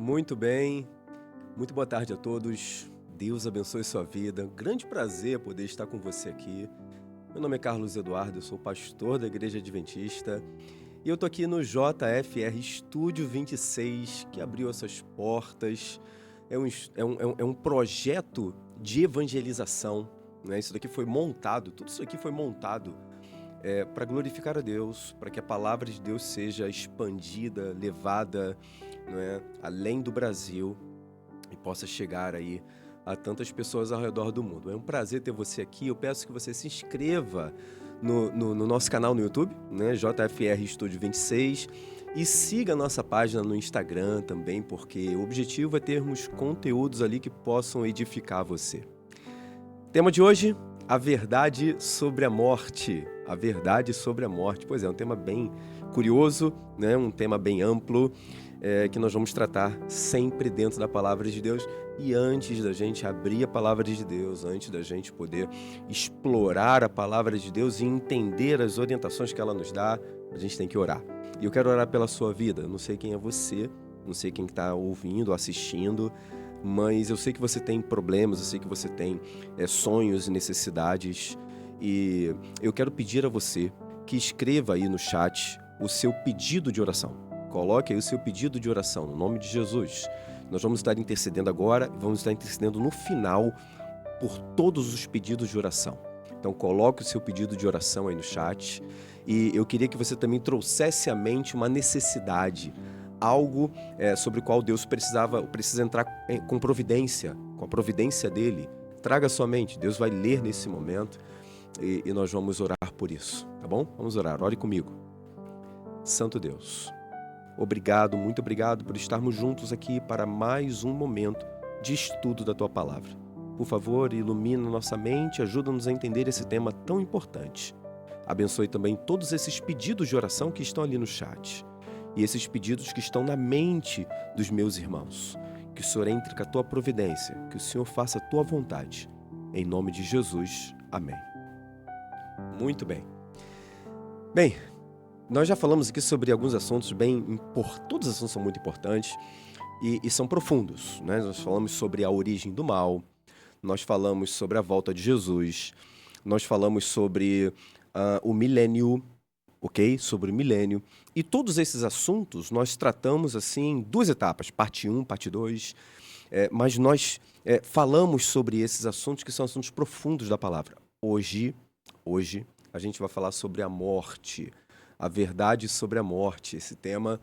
Muito bem, muito boa tarde a todos. Deus abençoe sua vida. Grande prazer poder estar com você aqui. Meu nome é Carlos Eduardo, eu sou pastor da Igreja Adventista e eu tô aqui no JFR Estúdio 26, que abriu essas portas. É um projeto de evangelização, né? Isso daqui foi montado, tudo isso aqui foi montado para glorificar a Deus, para que a palavra de Deus seja expandida, levada, não é, além do Brasil e possa chegar aí a tantas pessoas ao redor do mundo. É um prazer ter você aqui. Eu peço que você se inscreva no nosso canal no YouTube, né, JFR Estúdio 26, e siga a nossa página no Instagram também, porque o objetivo é termos conteúdos ali que possam edificar você. Tema de hoje: a verdade sobre a morte. A verdade sobre a morte. Pois é, um tema bem curioso, né? Um tema bem amplo, que nós vamos tratar sempre dentro da Palavra de Deus. E antes da gente abrir a Palavra de Deus, antes da gente poder explorar a Palavra de Deus e entender as orientações que ela nos dá, a gente tem que orar. E eu quero orar pela sua vida. Eu não sei quem é você, não sei quem está ouvindo, assistindo, mas eu sei que você tem problemas, eu sei que você tem sonhos e necessidades, e eu quero pedir a você que escreva aí no chat o seu pedido de oração. Coloque aí o seu pedido de oração, no nome de Jesus. Nós vamos estar intercedendo agora e vamos estar intercedendo no final por todos os pedidos de oração. Então coloque o seu pedido de oração aí no chat, e eu queria que você também trouxesse à mente uma necessidade, algo sobre o qual Deus precisa entrar com providência, com a providência dele. Traga à sua mente, Deus vai ler nesse momento e nós vamos orar por isso, tá bom? Vamos orar, ore comigo. Santo Deus, obrigado, muito obrigado por estarmos juntos aqui para mais um momento de estudo da Tua Palavra. Por favor, ilumina nossa mente, ajuda-nos a entender esse tema tão importante. Abençoe também todos esses pedidos de oração que estão ali no chat e esses pedidos que estão na mente dos meus irmãos. Que o Senhor entre com a Tua providência, que o Senhor faça a Tua vontade. Em nome de Jesus, amém. Muito bem. Bem, nós já falamos aqui sobre alguns assuntos todos os assuntos são muito importantes e são profundos, né? Nós falamos sobre a origem do mal, nós falamos sobre a volta de Jesus, nós falamos sobre o milênio, ok? Sobre o milênio. E todos esses assuntos nós tratamos assim em duas etapas, parte 1, parte 2, mas nós falamos sobre esses assuntos que são assuntos profundos da palavra. Hoje a gente vai falar sobre a morte, a verdade sobre a morte, esse tema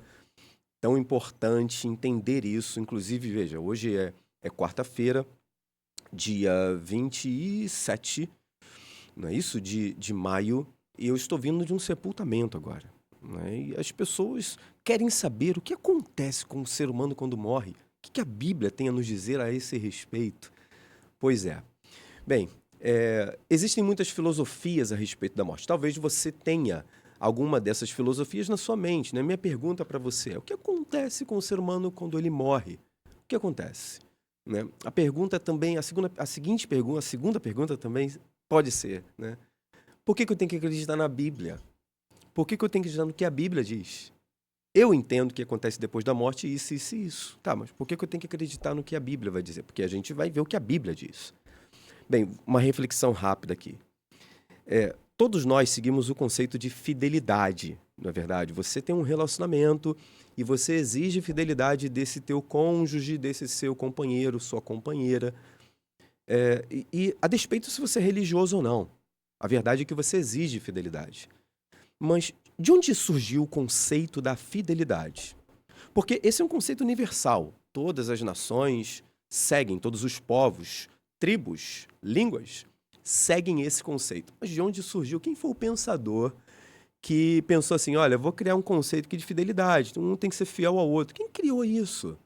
tão importante, entender isso. Inclusive, veja, hoje é quarta-feira, dia 27, não é isso? De maio, e eu estou vindo de um sepultamento agora, né? E as pessoas querem saber o que acontece com o ser humano quando morre. O que a Bíblia tem a nos dizer a esse respeito? Pois é. Bem, existem muitas filosofias a respeito da morte. Talvez você tenha alguma dessas filosofias na sua mente, né? Minha pergunta para você é: o que acontece com o ser humano quando ele morre? O que acontece? Né? A pergunta também, a segunda pergunta também pode ser, né? Por que eu tenho que acreditar na Bíblia? Por que eu tenho que acreditar no que a Bíblia diz? Eu entendo que acontece depois da morte isso, isso e isso. Tá, mas por que eu tenho que acreditar no que a Bíblia vai dizer? Porque a gente vai ver o que a Bíblia diz. Bem, uma reflexão rápida aqui. Todos nós seguimos o conceito de fidelidade, não é verdade? Você tem um relacionamento e você exige fidelidade desse teu cônjuge, desse seu companheiro, sua companheira. E a despeito se você é religioso ou não. A verdade é que você exige fidelidade. Mas de onde surgiu o conceito da fidelidade? Porque esse é um conceito universal. Todas as nações seguem, todos os povos, tribos, línguas, seguem esse conceito. Mas de onde surgiu? Quem foi o pensador que pensou assim: olha, vou criar um conceito aqui de fidelidade, um tem que ser fiel ao outro? Quem criou isso?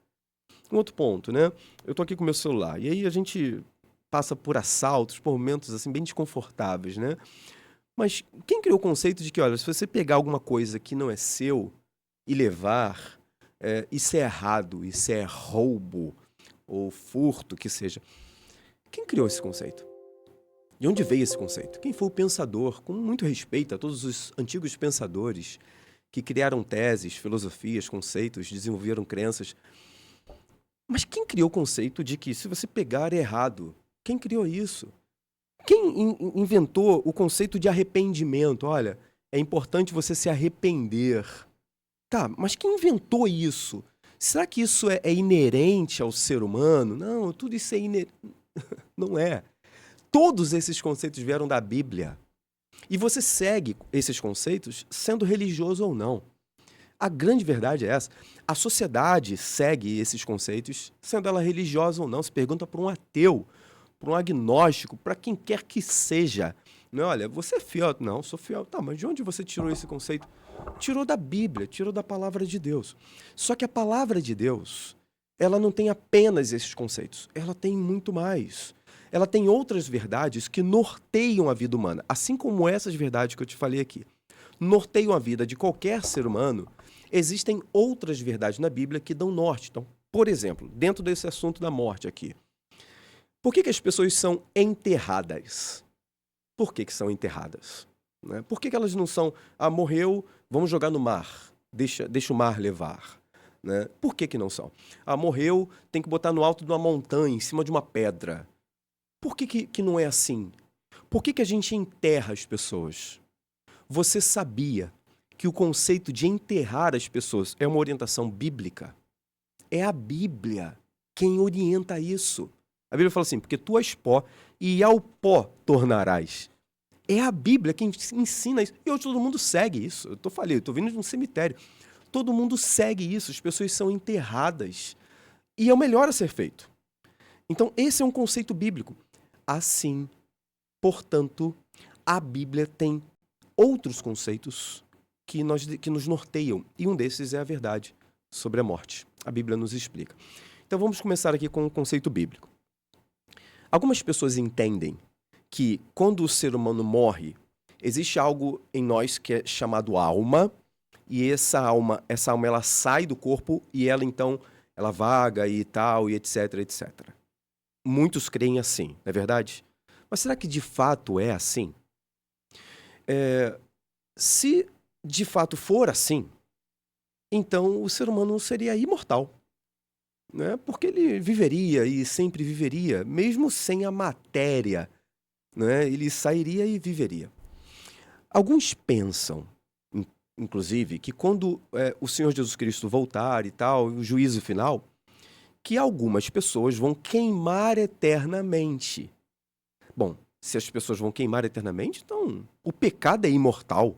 Um outro ponto, né? Eu tô aqui com o meu celular, e aí a gente passa por assaltos, por momentos assim bem desconfortáveis, né? Mas quem criou o conceito de que, olha, se você pegar alguma coisa que não é seu e levar, isso é errado, isso é roubo ou furto, que seja. Quem criou esse conceito? De onde veio esse conceito? Quem foi o pensador? Com muito respeito a todos os antigos pensadores que criaram teses, filosofias, conceitos, desenvolveram crenças. Mas quem criou o conceito de que se você pegar é errado? Quem criou isso? Quem inventou o conceito de arrependimento? Olha, é importante você se arrepender. Tá, mas quem inventou isso? Será que isso é inerente ao ser humano? Não, tudo isso é inerente. Não é. Todos esses conceitos vieram da Bíblia. E você segue esses conceitos sendo religioso ou não. A grande verdade é essa. A sociedade segue esses conceitos, sendo ela religiosa ou não. Se pergunta para um ateu, para um agnóstico, para quem quer que seja. Não, olha, você é fiel? Não, sou fiel. Tá, mas de onde você tirou esse conceito? Tirou da Bíblia, tirou da palavra de Deus. Só que a palavra de Deus, ela não tem apenas esses conceitos. Ela tem muito mais. Ela tem outras verdades que norteiam a vida humana. Assim como essas verdades que eu te falei aqui norteiam a vida de qualquer ser humano, existem outras verdades na Bíblia que dão norte. Então, por exemplo, dentro desse assunto da morte aqui, por que as pessoas são enterradas? Por que são enterradas? Né? Por que elas não são, morreu, vamos jogar no mar, deixa o mar levar? Né? Por que não são? Morreu, tem que botar no alto de uma montanha, em cima de uma pedra. Por que não é assim? Por que a gente enterra as pessoas? Você sabia que o conceito de enterrar as pessoas é uma orientação bíblica? É a Bíblia quem orienta isso. A Bíblia fala assim, porque tu és pó e ao pó tornarás. É a Bíblia quem ensina isso. E hoje todo mundo segue isso. Eu estou vindo de um cemitério. Todo mundo segue isso. As pessoas são enterradas. E é o melhor a ser feito. Então, esse é um conceito bíblico. Assim, portanto, a Bíblia tem outros conceitos que nos norteiam. E um desses é a verdade sobre a morte. A Bíblia nos explica. Então, vamos começar aqui com o conceito bíblico. Algumas pessoas entendem que quando o ser humano morre, existe algo em nós que é chamado alma, e essa alma ela sai do corpo e ela então ela vaga e tal, e etc, etc. Muitos creem assim, não é verdade? Mas será que de fato é assim? Se de fato for assim, então o ser humano seria imortal. Né? Porque ele viveria e sempre viveria, mesmo sem a matéria. Né? Ele sairia e viveria. Alguns pensam, inclusive, que quando o Senhor Jesus Cristo voltar e tal, o juízo final, que algumas pessoas vão queimar eternamente. Bom, se as pessoas vão queimar eternamente, então o pecado é imortal,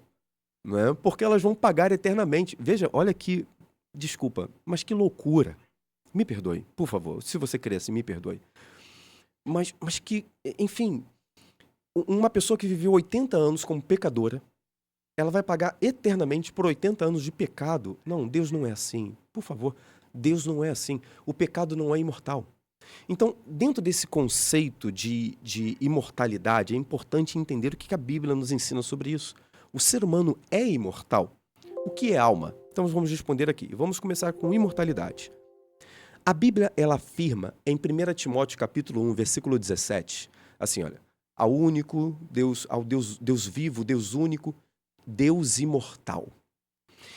não é? Porque elas vão pagar eternamente. Veja, olha que, desculpa, mas que loucura. Me perdoe, por favor, se você crê assim, me perdoe. Mas que, enfim, uma pessoa que viveu 80 anos como pecadora, ela vai pagar eternamente por 80 anos de pecado? Não, Deus não é assim. Por favor, Deus não é assim. O pecado não é imortal. Então, dentro desse conceito de imortalidade, é importante entender o que a Bíblia nos ensina sobre isso. O ser humano é imortal. O que é alma? Então, vamos responder aqui. Vamos começar com imortalidade. A Bíblia, ela afirma em 1 Timóteo capítulo 1, versículo 17, assim, olha, ao único Deus, ao Deus vivo, Deus único, Deus imortal.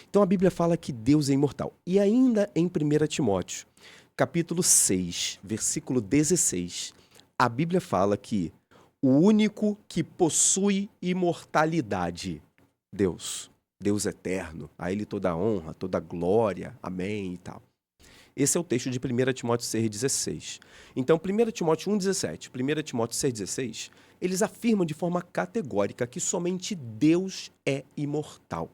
Então a Bíblia fala que Deus é imortal. E ainda em 1 Timóteo, capítulo 6, versículo 16, a Bíblia fala que o único que possui imortalidade, Deus eterno, a Ele toda a honra, toda a glória, amém e tal. Esse é o texto de 1 Timóteo 6,16. Então, 1 Timóteo 1,17, 1 Timóteo 6,16, eles afirmam de forma categórica que somente Deus é imortal.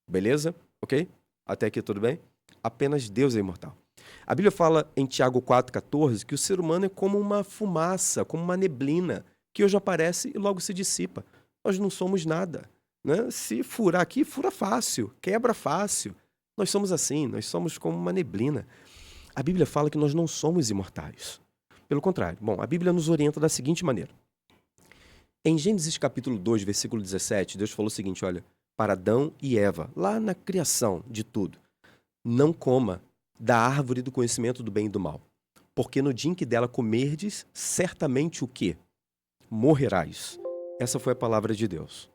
Beleza? Ok? Até aqui tudo bem? Apenas Deus é imortal. A Bíblia fala em Tiago 4,14 que o ser humano é como uma fumaça, como uma neblina, que hoje aparece e logo se dissipa. Nós não somos nada. Né? Se furar aqui, fura fácil, quebra fácil. Nós somos assim, nós somos como uma neblina. A Bíblia fala que nós não somos imortais. Pelo contrário. Bom, a Bíblia nos orienta da seguinte maneira. Em Gênesis capítulo 2, versículo 17, Deus falou o seguinte, olha, para Adão e Eva, lá na criação de tudo, não coma da árvore do conhecimento do bem e do mal, porque no dia em que dela comerdes, certamente o quê? Morrerás. Essa foi a palavra de Deus.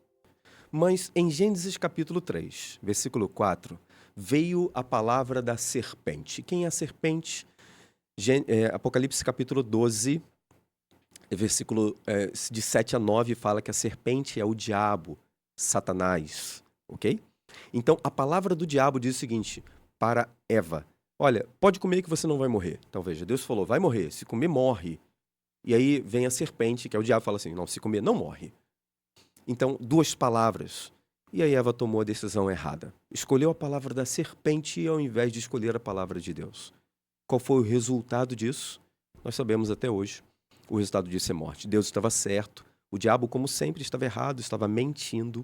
Mas em Gênesis capítulo 3, versículo 4, veio a palavra da serpente. Quem é a serpente? Apocalipse capítulo 12, versículo de 7 a 9, fala que a serpente é o diabo, Satanás, ok? Então, a palavra do diabo diz o seguinte para Eva: olha, pode comer que você não vai morrer. Então, veja, Deus falou, vai morrer, se comer, morre. E aí vem a serpente, que é o diabo, fala assim, não, se comer, não morre. Então, duas palavras. E aí Eva tomou a decisão errada. Escolheu a palavra da serpente ao invés de escolher a palavra de Deus. Qual foi o resultado disso? Nós sabemos até hoje. O resultado disso é morte. Deus estava certo. O diabo, como sempre, estava errado, estava mentindo,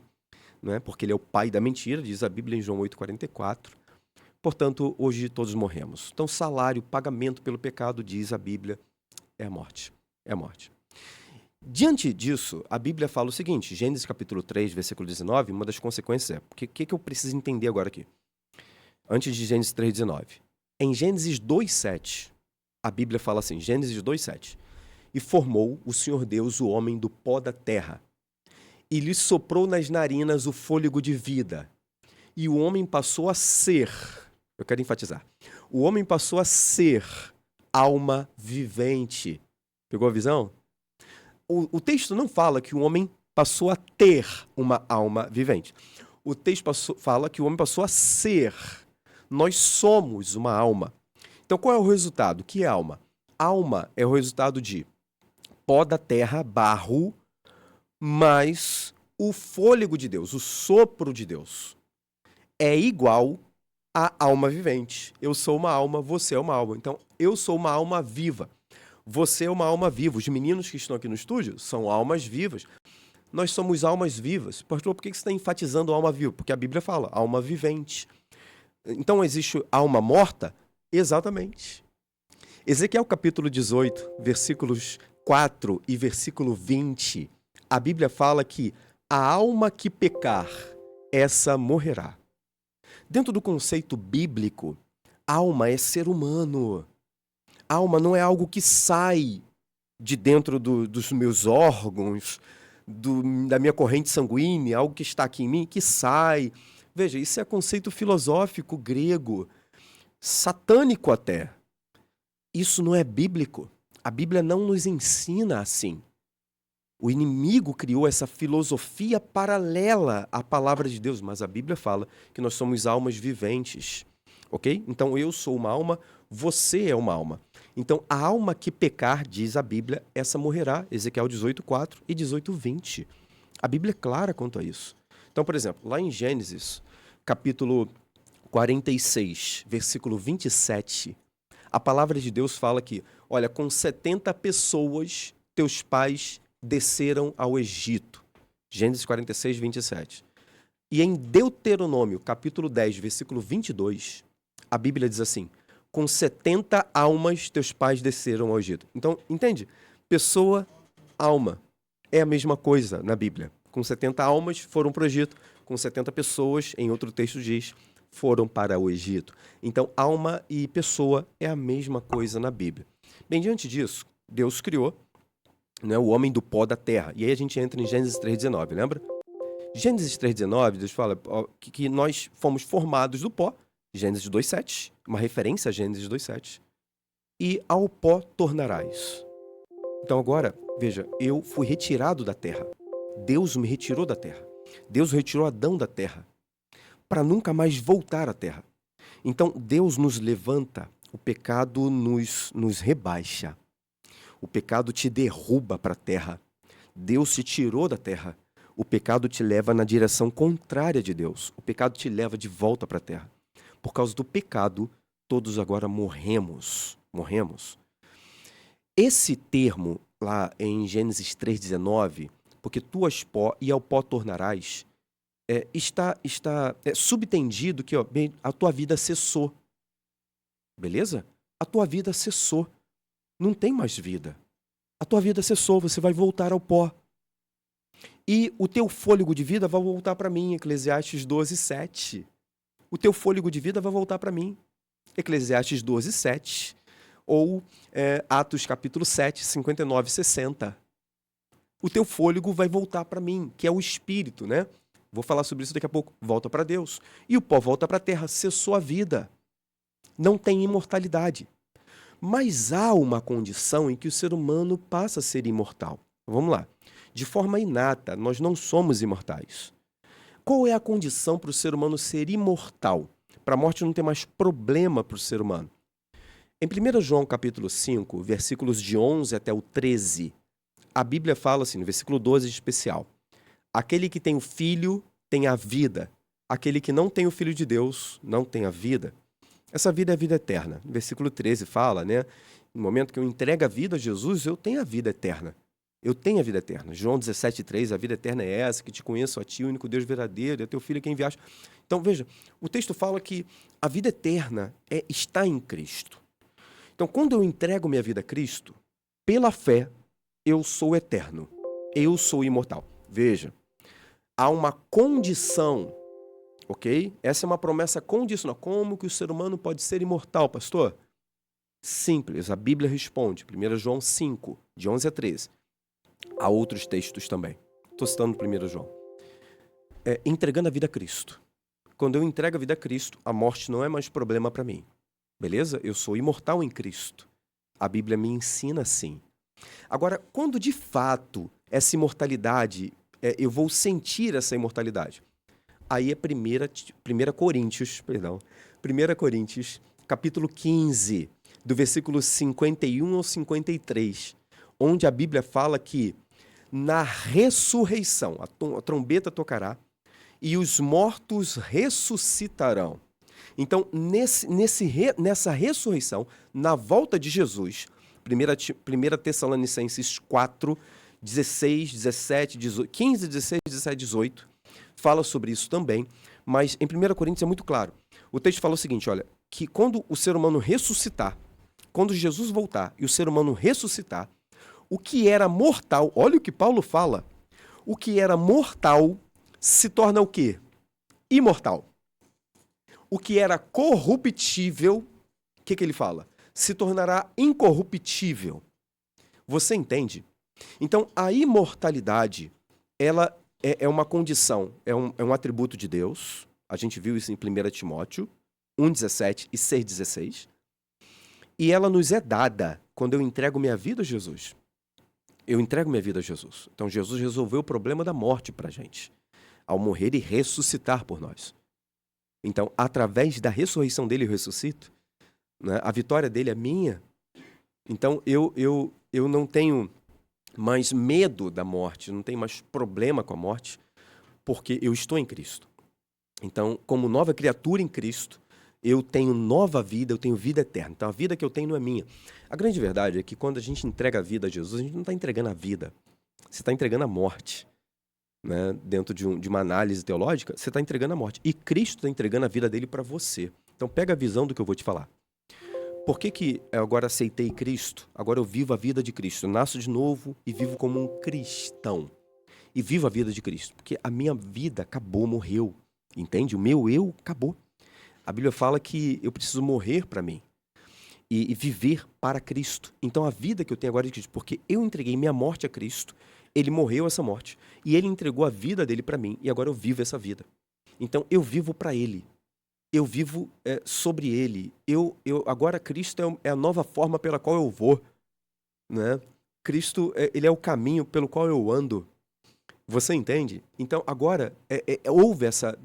né? Porque ele é o pai da mentira, diz a Bíblia em João 8,44. Portanto, hoje todos morremos. Então, salário, pagamento pelo pecado, diz a Bíblia, é a morte. É a morte. Diante disso, a Bíblia fala o seguinte, Gênesis capítulo 3, versículo 19, uma das consequências é, o que eu preciso entender agora aqui? Antes de Gênesis 3, 19. Em Gênesis 2, 7, a Bíblia fala assim, Gênesis 2, 7, e formou o Senhor Deus o homem do pó da terra, e lhe soprou nas narinas o fôlego de vida, e o homem passou a ser, eu quero enfatizar, o homem passou a ser alma vivente. Pegou a visão? O texto não fala que o homem passou a ter uma alma vivente. O texto fala que o homem passou a ser. Nós somos uma alma. Então, qual é o resultado? O que é alma? Alma é o resultado de pó da terra, barro, mais o fôlego de Deus, o sopro de Deus. É igual a alma vivente. Eu sou uma alma, você é uma alma. Então, eu sou uma alma viva. Você é uma alma viva. Os meninos que estão aqui no estúdio são almas vivas. Nós somos almas vivas. Pastor, por que você está enfatizando alma viva? Porque a Bíblia fala, alma vivente. Então, existe alma morta? Exatamente. Ezequiel capítulo 18, versículos 4 e versículo 20, a Bíblia fala que a alma que pecar, essa morrerá. Dentro do conceito bíblico, alma é ser humano. Alma não é algo que sai de dentro dos meus órgãos, da minha corrente sanguínea, algo que está aqui em mim, que sai. Veja, isso é conceito filosófico grego, satânico até. Isso não é bíblico. A Bíblia não nos ensina assim. O inimigo criou essa filosofia paralela à palavra de Deus, mas a Bíblia fala que nós somos almas viventes, ok? Então eu sou uma alma, você é uma alma. Então a alma que pecar, diz a Bíblia, essa morrerá, Ezequiel 18:4 e 18:20. A Bíblia é clara quanto a isso. Então, por exemplo, lá em Gênesis, capítulo 46, versículo 27, a palavra de Deus fala que, olha, com 70 pessoas, teus pais desceram ao Egito. Gênesis 46, 27. E em Deuteronômio, capítulo 10, versículo 22, a Bíblia diz assim, com 70 almas, teus pais desceram ao Egito. Então, entende? Pessoa, alma. É a mesma coisa na Bíblia. Com 70 almas, foram para o Egito. Com 70 pessoas, em outro texto diz, foram para o Egito. Então, alma e pessoa é a mesma coisa na Bíblia. Bem, diante disso, Deus criou, né, o homem do pó da terra. E aí a gente entra em Gênesis 3,19, lembra? Gênesis 3,19, Deus fala que nós fomos formados do pó. Gênesis 2,7, uma referência a Gênesis 2,7. E ao pó tornarás. Então agora, veja, eu fui retirado da terra. Deus me retirou da terra. Deus retirou Adão da terra para nunca mais voltar à terra. Então, Deus nos levanta, o pecado nos rebaixa. O pecado te derruba para a terra. Deus te tirou da terra. O pecado te leva na direção contrária de Deus. O pecado te leva de volta para a terra. Por causa do pecado, todos agora morremos. Morremos. Esse termo, lá em Gênesis 3,19, porque tu és pó e ao pó tornarás, está subtendido que a tua vida cessou. Beleza? A tua vida cessou. Não tem mais vida. A tua vida cessou, você vai voltar ao pó. E o teu fôlego de vida vai voltar para mim, Eclesiastes 12:7. O teu fôlego de vida vai voltar para mim, Eclesiastes 12:7. Ou Atos capítulo 7, 59 e 60. O teu fôlego vai voltar para mim, que é o espírito, né? Vou falar sobre isso daqui a pouco. Volta para Deus. E o pó volta para a terra, cessou a vida. Não tem imortalidade. Mas há uma condição em que o ser humano passa a ser imortal. Vamos lá. De forma inata, nós não somos imortais. Qual é a condição para o ser humano ser imortal? Para a morte não ter mais problema para o ser humano. Em 1 João capítulo 5, versículos de 11 até o 13, a Bíblia fala assim, no versículo 12 em especial: aquele que tem o Filho tem a vida. Aquele que não tem o Filho de Deus não tem a vida. Essa vida é a vida eterna. No versículo 13 fala, né? No momento que eu entrego a vida a Jesus, eu tenho a vida eterna. Eu tenho a vida eterna. João 17,3, a vida eterna é essa, que te conheço a ti, o único Deus verdadeiro, e a teu Filho quem enviaste. Então, veja, o texto fala que a vida eterna está em Cristo. Então, quando eu entrego minha vida a Cristo, pela fé, eu sou eterno. Eu sou imortal. Veja, há uma condição, ok? Essa é uma promessa condicional. Como que o ser humano pode ser imortal, pastor? Simples, a Bíblia responde. 1 João 5, de 11 a 13. Há outros textos também. Estou citando 1 João. Entregando a vida a Cristo. Quando eu entrego a vida a Cristo, a morte não é mais problema para mim. Beleza? Eu sou imortal em Cristo. A Bíblia me ensina assim. Agora, quando de fato essa imortalidade, eu vou sentir essa imortalidade? Aí é 1 Coríntios, capítulo 15, do versículo 51 ao 53, onde a Bíblia fala que na ressurreição, a trombeta tocará e os mortos ressuscitarão. Então, nessa ressurreição, na volta de Jesus, 1 Tessalonicenses 4, 16, 17, 18, 15, 16, 17, 18, fala sobre isso também, mas em 1 Coríntios é muito claro. O texto fala o seguinte, olha, que quando o ser humano ressuscitar, quando Jesus voltar e o ser humano ressuscitar, o que era mortal, olha o que Paulo fala, o que era mortal se torna o quê? Imortal. O que era corruptível, o que ele fala? Se tornará incorruptível. Você entende? Então, a imortalidade, ela é uma condição, é um atributo de Deus. A gente viu isso em 1 Timóteo 1,17 e 6,16. E ela nos é dada quando eu entrego minha vida a Jesus. Eu entrego minha vida a Jesus. Então, Jesus resolveu o problema da morte para a gente, ao morrer e ressuscitar por nós. Então, através da ressurreição dele, eu ressuscito. Né? A vitória dele é minha. Então, eu não tenho mais medo da morte, não tenho mais problema com a morte, porque eu estou em Cristo. Então, como nova criatura em Cristo, eu tenho nova vida, eu tenho vida eterna. Então, a vida que eu tenho não é minha. A grande verdade é que quando a gente entrega a vida a Jesus, a gente não está entregando a vida. Você está entregando a morte. Né? Dentro de uma análise teológica, você está entregando a morte. E Cristo está entregando a vida dele para você. Então pega a visão do que eu vou te falar. Por que eu agora aceitei Cristo? Agora eu vivo a vida de Cristo. Eu nasço de novo e vivo como um cristão. E vivo a vida de Cristo. Porque a minha vida acabou, morreu. Entende? O meu eu acabou. A Bíblia fala que eu preciso morrer para mim. E viver para Cristo. Então a vida que eu tenho agora é de Cristo. Porque eu entreguei minha morte a Cristo. Ele morreu essa morte. E ele entregou a vida dele para mim. E agora eu vivo essa vida. Então eu vivo para ele. Eu vivo sobre ele. Agora Cristo é a nova forma pela qual eu vou. Né? Cristo, ele é o caminho pelo qual eu ando. Você entende? Então agora houve essa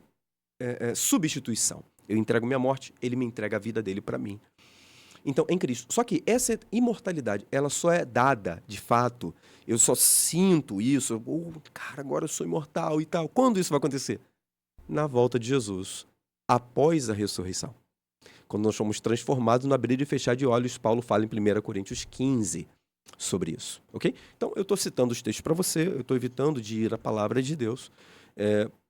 substituição. Eu entrego minha morte, ele me entrega a vida dele para mim. Então, em Cristo. Só que essa imortalidade, ela só é dada, de fato. Eu só sinto isso. Cara, agora eu sou imortal e tal. Quando isso vai acontecer? Na volta de Jesus, após a ressurreição. Quando nós somos transformados no abrir e fechar de olhos, Paulo fala em 1 Coríntios 15 sobre isso. Ok? Então, eu estou citando os textos para você, eu estou evitando de ir à palavra de Deus,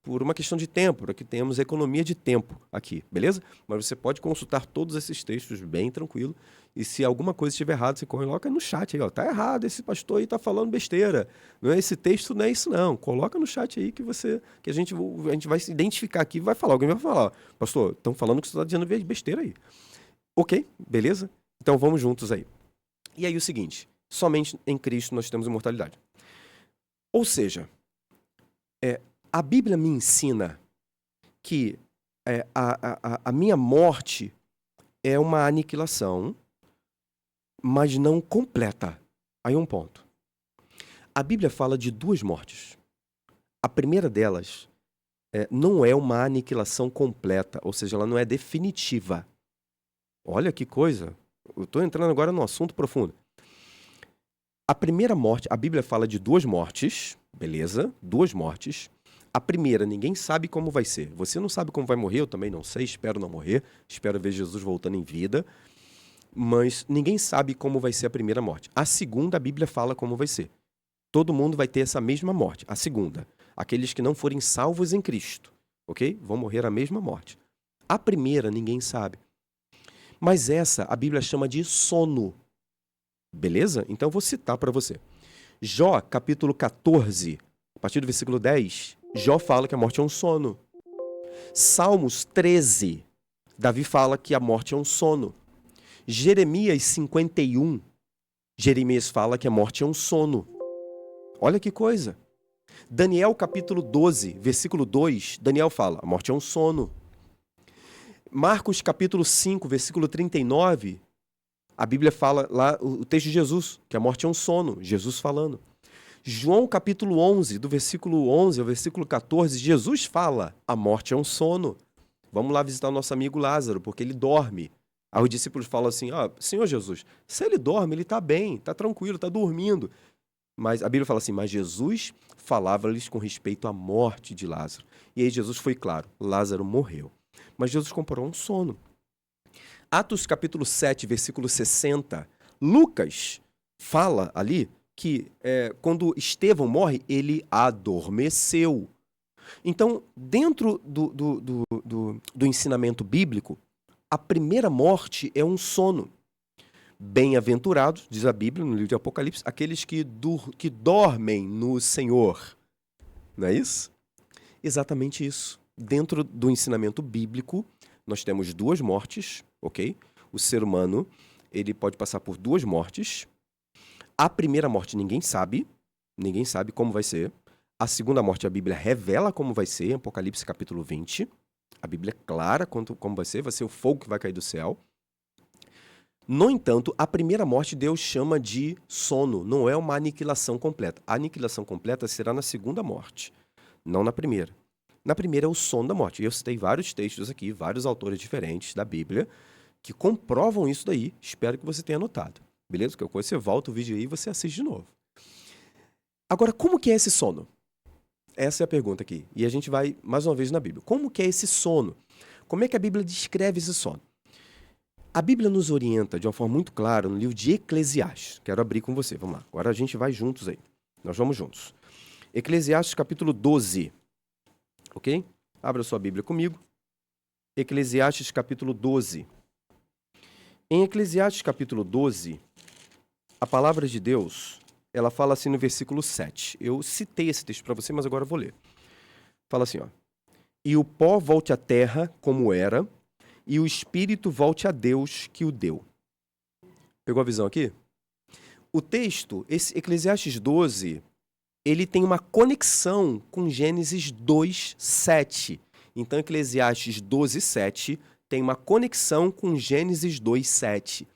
por uma questão de tempo, para que tenhamos economia de tempo aqui, beleza? Mas você pode consultar todos esses textos bem tranquilo, e se alguma coisa estiver errada, você coloca no chat aí, ó, tá errado, esse pastor aí tá falando besteira, não é esse texto, não é isso não, coloca no chat aí que a gente vai se identificar aqui, vai falar, alguém vai falar, ó, pastor, estão falando que você está dizendo besteira aí. Ok, beleza? Então vamos juntos aí. E aí o seguinte, somente em Cristo nós temos imortalidade. Ou seja, a Bíblia me ensina que a minha morte é uma aniquilação mas não completa. Aí um ponto. A Bíblia fala de duas mortes. A primeira delas não é uma aniquilação completa, ou seja, ela não é definitiva. Olha que coisa. Eu estou entrando agora num assunto profundo. A primeira morte, a Bíblia fala de duas mortes, beleza? Duas mortes. A primeira, ninguém sabe como vai ser. Você não sabe como vai morrer, eu também não sei, espero não morrer. Espero ver Jesus voltando em vida. Mas ninguém sabe como vai ser a primeira morte. A segunda, a Bíblia fala como vai ser. Todo mundo vai ter essa mesma morte. A segunda, aqueles que não forem salvos em Cristo, ok? Vão morrer a mesma morte. A primeira, ninguém sabe. Mas essa, a Bíblia chama de sono. Beleza? Então eu vou citar para você. Jó, capítulo 14, a partir do versículo 10, Jó fala que a morte é um sono. Salmos 13, Davi fala que a morte é um sono. Jeremias 51, Jeremias fala que a morte é um sono. Olha que coisa. Daniel capítulo 12, versículo 2, Daniel fala, a morte é um sono. Marcos capítulo 5, versículo 39, a Bíblia fala lá, o texto de Jesus, que a morte é um sono, Jesus falando. João capítulo 11, do versículo 11 ao versículo 14, Jesus fala, a morte é um sono. Vamos lá visitar o nosso amigo Lázaro, porque ele dorme. Aí os discípulos falam assim, Senhor Jesus, se ele dorme, ele está bem, está tranquilo, está dormindo. Mas a Bíblia fala assim, mas Jesus falava-lhes com respeito à morte de Lázaro. E aí Jesus foi claro, Lázaro morreu. Mas Jesus comparou um sono. Atos capítulo 7, versículo 60, Lucas fala ali que quando Estevão morre, ele adormeceu. Então, dentro do ensinamento bíblico, a primeira morte é um sono. Bem-aventurados, diz a Bíblia no livro de Apocalipse, aqueles que dormem no Senhor. Não é isso? Exatamente isso. Dentro do ensinamento bíblico, nós temos duas mortes, ok? O ser humano, ele pode passar por duas mortes. A primeira morte ninguém sabe como vai ser. A segunda morte a Bíblia revela como vai ser, Apocalipse capítulo 20. A Bíblia é clara como vai ser o fogo que vai cair do céu. No entanto, a primeira morte Deus chama de sono, não é uma aniquilação completa. A aniquilação completa será na segunda morte, não na primeira. Na primeira é o sono da morte. Eu citei vários textos aqui, vários autores diferentes da Bíblia, que comprovam isso daí. Espero que você tenha notado. Beleza? Qualquer coisa você volta o vídeo aí e você assiste de novo. Agora, como que é esse sono? Essa é a pergunta aqui. E a gente vai mais uma vez na Bíblia. Como que é esse sono? Como é que a Bíblia descreve esse sono? A Bíblia nos orienta de uma forma muito clara no livro de Eclesiastes. Quero abrir com você. Vamos lá. Agora a gente vai juntos aí. Nós vamos juntos. Eclesiastes capítulo 12. Ok? Abra sua Bíblia comigo. Eclesiastes capítulo 12. Em Eclesiastes capítulo 12, a palavra de Deus, ela fala assim no versículo 7. Eu citei esse texto para você, mas agora eu vou ler. Fala assim, ó. E o pó volte à terra como era, e o espírito volte a Deus que o deu. Pegou a visão aqui? O texto, esse Eclesiastes 12, ele tem uma conexão com Gênesis 2, 7. Então, Eclesiastes 12, 7 tem uma conexão com Gênesis 2, 7.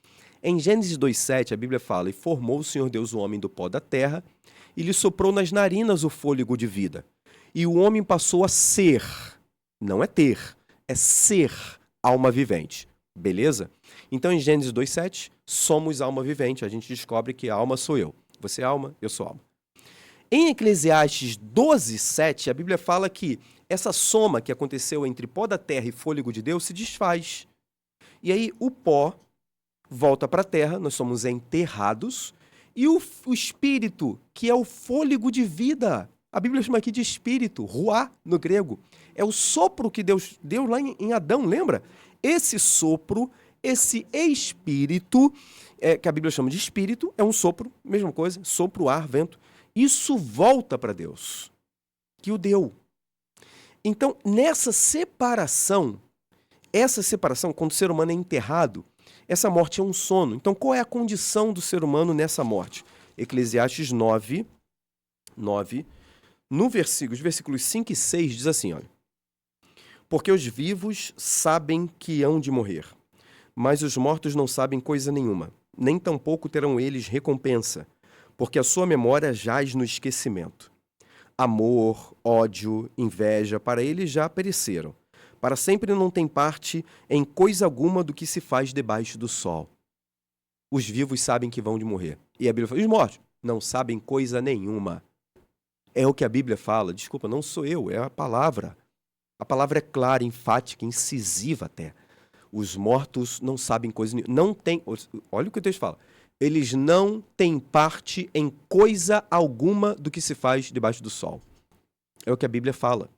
Em Gênesis 2, 7, a Bíblia fala, e formou o Senhor Deus o homem do pó da terra, e lhe soprou nas narinas o fôlego de vida. E o homem passou a ser, não é ter, é ser alma vivente. Beleza? Então, em Gênesis 2, 7, somos alma vivente. A gente descobre que a alma sou eu. Você é alma, eu sou alma. Em Eclesiastes 12, 7, a Bíblia fala que essa soma que aconteceu entre pó da terra e fôlego de Deus se desfaz. E aí o pó volta para a terra, nós somos enterrados, e o espírito, que é o fôlego de vida, a Bíblia chama aqui de espírito, ruá no grego, é o sopro que Deus deu lá em Adão, lembra? Esse sopro, esse espírito, que a Bíblia chama de espírito, é um sopro, mesma coisa, sopro, ar, vento. Isso volta para Deus, que o deu. Então, nessa separação, quando o ser humano é enterrado, essa morte é um sono. Então, qual é a condição do ser humano nessa morte? Eclesiastes 9, os versículos 5 e 6 diz assim, olha. Porque os vivos sabem que hão de morrer, mas os mortos não sabem coisa nenhuma, nem tampouco terão eles recompensa, porque a sua memória jaz no esquecimento. Amor, ódio, inveja, para eles já pereceram. Para sempre não tem parte em coisa alguma do que se faz debaixo do sol. Os vivos sabem que vão de morrer. E a Bíblia fala, os mortos não sabem coisa nenhuma. É o que a Bíblia fala. Desculpa, não sou eu, é a palavra. A palavra é clara, enfática, incisiva até. Os mortos não sabem coisa nenhuma. Não tem, olha o que o texto fala. Eles não têm parte em coisa alguma do que se faz debaixo do sol. É o que a Bíblia fala.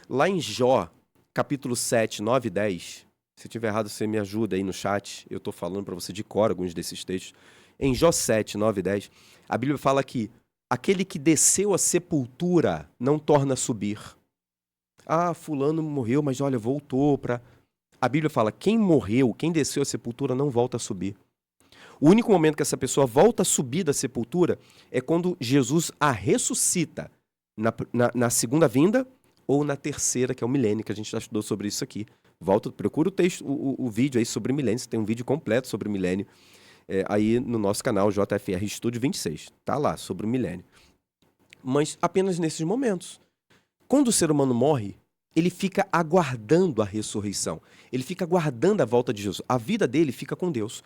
Lá em Jó, capítulo 7, 9 e 10, se eu estiver errado, você me ajuda aí no chat. Eu estou falando para você de cor alguns desses textos. Em Jó 7, 9 e 10, a Bíblia fala que aquele que desceu à sepultura não torna a subir. Ah, fulano morreu, mas olha, voltou para... A Bíblia fala, quem morreu, quem desceu à sepultura não volta a subir. O único momento que essa pessoa volta a subir da sepultura é quando Jesus a ressuscita, na segunda vinda ou na terceira, que é o milênio, que a gente já estudou sobre isso aqui. Volta, procura o texto, o vídeo aí sobre milênio, você tem um vídeo completo sobre o milênio, aí no nosso canal, JFR Estúdio 26, tá lá, sobre o milênio. Mas apenas nesses momentos. Quando o ser humano morre, ele fica aguardando a ressurreição. Ele fica aguardando a volta de Jesus. A vida dele fica com Deus.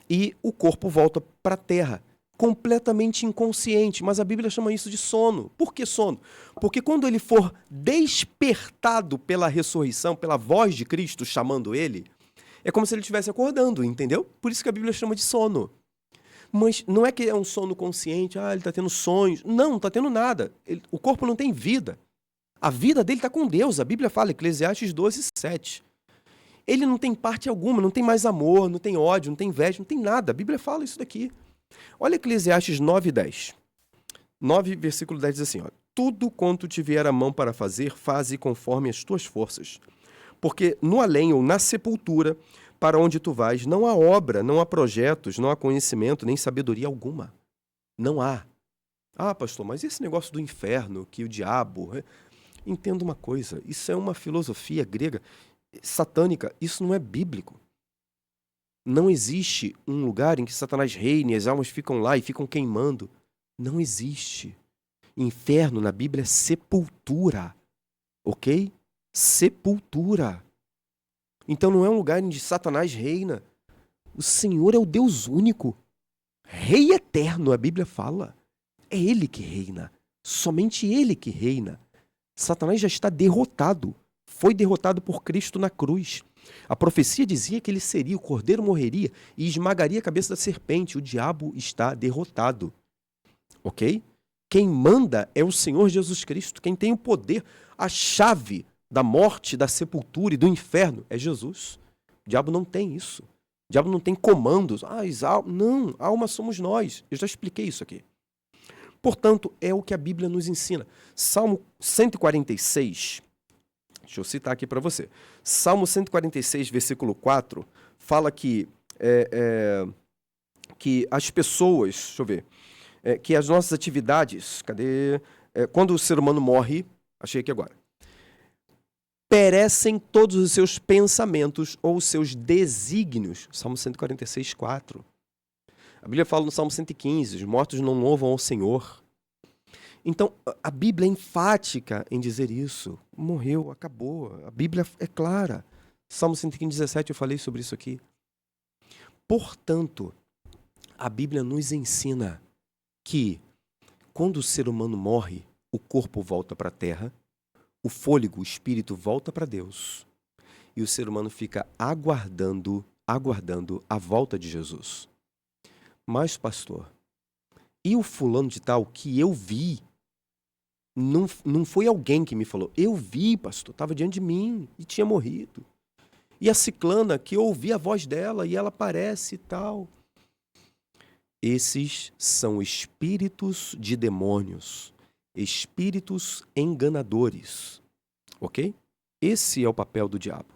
E o corpo volta para a terra, completamente inconsciente. Mas a Bíblia chama isso de sono. Por que sono? Porque quando ele for despertado pela ressurreição, pela voz de Cristo chamando ele, é como se ele estivesse acordando, entendeu? Por isso que a Bíblia chama de sono. Mas não é que é um sono consciente, ele está tendo sonhos. Não está tendo nada. O corpo não tem vida. A vida dele está com Deus. A Bíblia fala, Eclesiastes 12, 7. Ele não tem parte alguma, não tem mais amor, não tem ódio, não tem inveja, não tem nada. A Bíblia fala isso daqui. Olha Eclesiastes 9, 10. 9, versículo 10 diz assim, tudo quanto te vier a mão para fazer, faze conforme as tuas forças. Porque no além ou na sepultura, para onde tu vais, não há obra, não há projetos, não há conhecimento, nem sabedoria alguma. Não há. Ah, pastor, mas esse negócio do inferno, que o diabo... Entenda uma coisa, isso é uma filosofia grega satânica, isso não é bíblico. Não existe um lugar em que Satanás reine e as almas ficam lá e ficam queimando. Não existe. Inferno na Bíblia é sepultura, ok? Sepultura. Então não é um lugar onde Satanás reina. O Senhor é o Deus único, Rei eterno, a Bíblia fala. É Ele que reina, somente Ele que reina. Satanás já está derrotado. Foi derrotado por Cristo na cruz. A profecia dizia que ele seria, o cordeiro morreria e esmagaria a cabeça da serpente. O diabo está derrotado. Ok? Quem manda é o Senhor Jesus Cristo. Quem tem o poder, a chave da morte, da sepultura e do inferno é Jesus. O diabo não tem isso. O diabo não tem comandos. Não, alma somos nós. Eu já expliquei isso aqui. Portanto, é o que a Bíblia nos ensina. Salmo 146, deixa eu citar aqui para você. Salmo 146, versículo 4, fala que as pessoas, deixa eu ver, que as nossas atividades, quando o ser humano morre, achei aqui agora, perecem todos os seus pensamentos ou os seus desígnios. Salmo 146, 4. A Bíblia fala no Salmo 115, os mortos não louvam ao Senhor. Então, a Bíblia é enfática em dizer isso. Morreu, acabou. A Bíblia é clara. Salmo 115, 17, eu falei sobre isso aqui. Portanto, a Bíblia nos ensina que quando o ser humano morre, o corpo volta para a terra, o fôlego, o espírito volta para Deus. E o ser humano fica aguardando a volta de Jesus. Mas, pastor, e o fulano de tal que eu vi? Não foi alguém que me falou. Eu vi, pastor, estava diante de mim e tinha morrido. E a ciclana que eu ouvi a voz dela e ela aparece e tal. Esses são espíritos de demônios, espíritos enganadores, ok? Esse é o papel do diabo.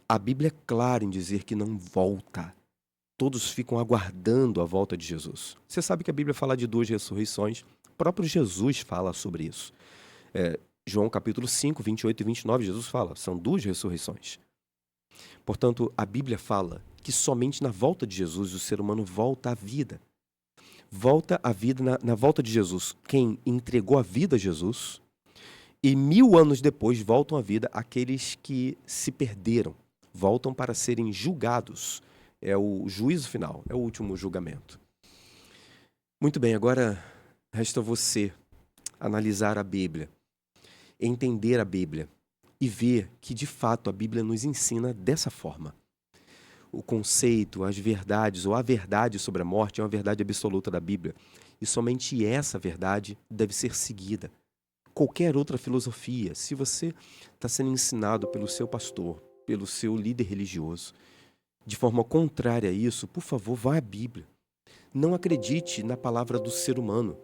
A Bíblia é clara em dizer que não volta. Todos ficam aguardando a volta de Jesus. Você sabe que a Bíblia fala de 2 ressurreições. O próprio Jesus fala sobre isso. João capítulo 5, 28 e 29, Jesus fala, são 2 ressurreições. Portanto, a Bíblia fala que somente na volta de Jesus o ser humano volta à vida. Volta à vida na volta de Jesus. Quem entregou a vida a Jesus, e 1000 anos depois voltam à vida aqueles que se perderam. Voltam para serem julgados. É o juízo final, é o último julgamento. Muito bem, agora resta você analisar a Bíblia, entender a Bíblia e ver que, de fato, a Bíblia nos ensina dessa forma. O conceito, as verdades ou a verdade sobre a morte é uma verdade absoluta da Bíblia. E somente essa verdade deve ser seguida. Qualquer outra filosofia, se você está sendo ensinado pelo seu pastor, pelo seu líder religioso, de forma contrária a isso, por favor, vá à Bíblia. Não acredite na palavra do ser humano.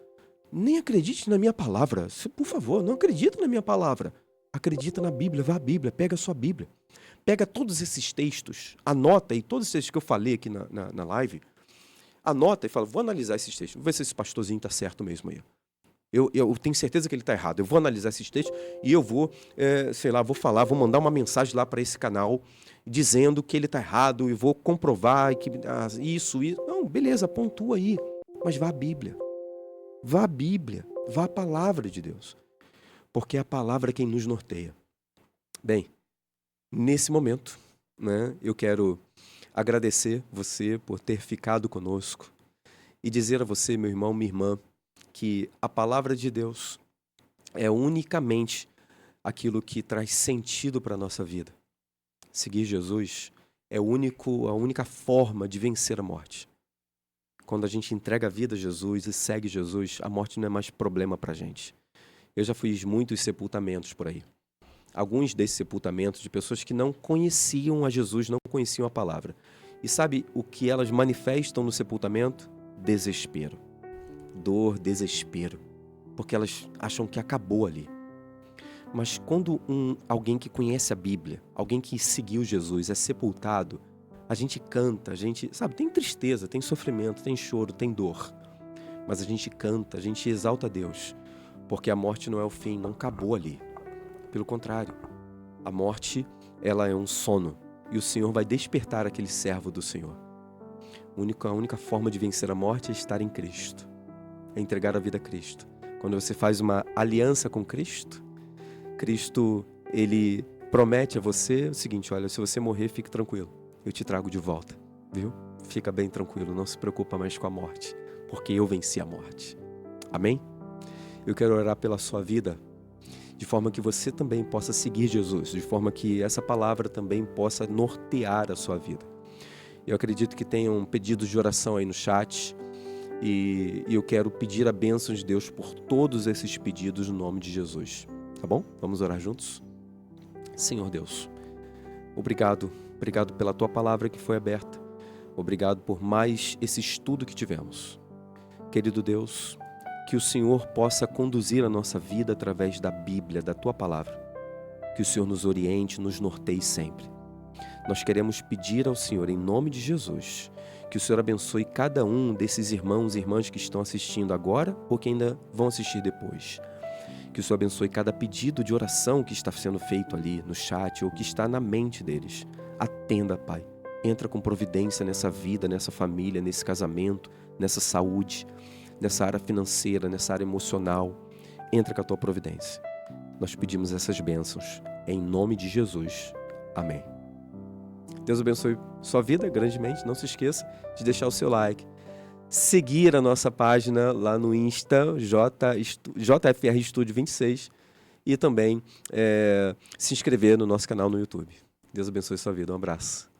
Nem acredite na minha palavra. Por favor, não acredite na minha palavra. Acredita na Bíblia, vá à Bíblia, pega a sua Bíblia. Pega todos esses textos, anota aí todos esses textos que eu falei aqui na live, anota e fala, vou analisar esses textos, vou ver se esse pastorzinho está certo mesmo aí. Eu tenho certeza que ele está errado. Eu vou analisar esses textos e eu vou, vou mandar uma mensagem lá para esse canal dizendo que ele está errado e vou comprovar que isso. Não, beleza, pontua aí. Mas vá à Bíblia. Vá à Bíblia. Vá à palavra de Deus. Porque é a palavra quem nos norteia. Bem, nesse momento, né, eu quero agradecer você por ter ficado conosco e dizer a você, meu irmão, minha irmã, que a palavra de Deus é unicamente aquilo que traz sentido para a nossa vida. Seguir Jesus é a única forma de vencer a morte. Quando a gente entrega a vida a Jesus e segue Jesus, a morte não é mais problema para a gente. Eu já fiz muitos sepultamentos por aí. Alguns desses sepultamentos de pessoas que não conheciam a Jesus, não conheciam a palavra. E sabe o que elas manifestam no sepultamento? Desespero. Dor, desespero. Porque elas acham que acabou ali. Mas quando alguém que conhece a Bíblia, alguém que seguiu Jesus, é sepultado, a gente canta, a gente, tem tristeza, tem sofrimento, tem choro, tem dor. Mas a gente canta, a gente exalta a Deus. Porque a morte não é o fim, não acabou ali. Pelo contrário, a morte, ela é um sono. E o Senhor vai despertar aquele servo do Senhor. A única forma de vencer a morte é estar em Cristo. É entregar a vida a Cristo. Quando você faz uma aliança com Cristo, Cristo, ele promete a você o seguinte, olha, se você morrer, fique tranquilo. Eu te trago de volta, viu? Fica bem tranquilo, não se preocupa mais com a morte, porque eu venci a morte. Amém? Eu quero orar pela sua vida, de forma que você também possa seguir Jesus, de forma que essa palavra também possa nortear a sua vida. Eu acredito que tenham pedidos de oração aí no chat e eu quero pedir a bênção de Deus por todos esses pedidos no nome de Jesus. Tá bom? Vamos orar juntos? Senhor Deus, obrigado pela tua palavra que foi aberta. Obrigado por mais esse estudo que tivemos. Querido Deus, que o Senhor possa conduzir a nossa vida através da Bíblia, da tua palavra. Que o Senhor nos oriente, nos norteie sempre. Nós queremos pedir ao Senhor, em nome de Jesus, que o Senhor abençoe cada um desses irmãos e irmãs que estão assistindo agora ou que ainda vão assistir depois. Que o Senhor abençoe cada pedido de oração que está sendo feito ali no chat ou que está na mente deles. Atenda, Pai. Entra com providência nessa vida, nessa família, nesse casamento, nessa saúde, nessa área financeira, nessa área emocional. Entra com a tua providência. Nós pedimos essas bênçãos. Em nome de Jesus. Amém. Deus abençoe sua vida grandemente. Não se esqueça de deixar o seu like. Seguir a nossa página lá no Insta, JFR Studio 26. E também se inscrever no nosso canal no YouTube. Deus abençoe sua vida. Um abraço.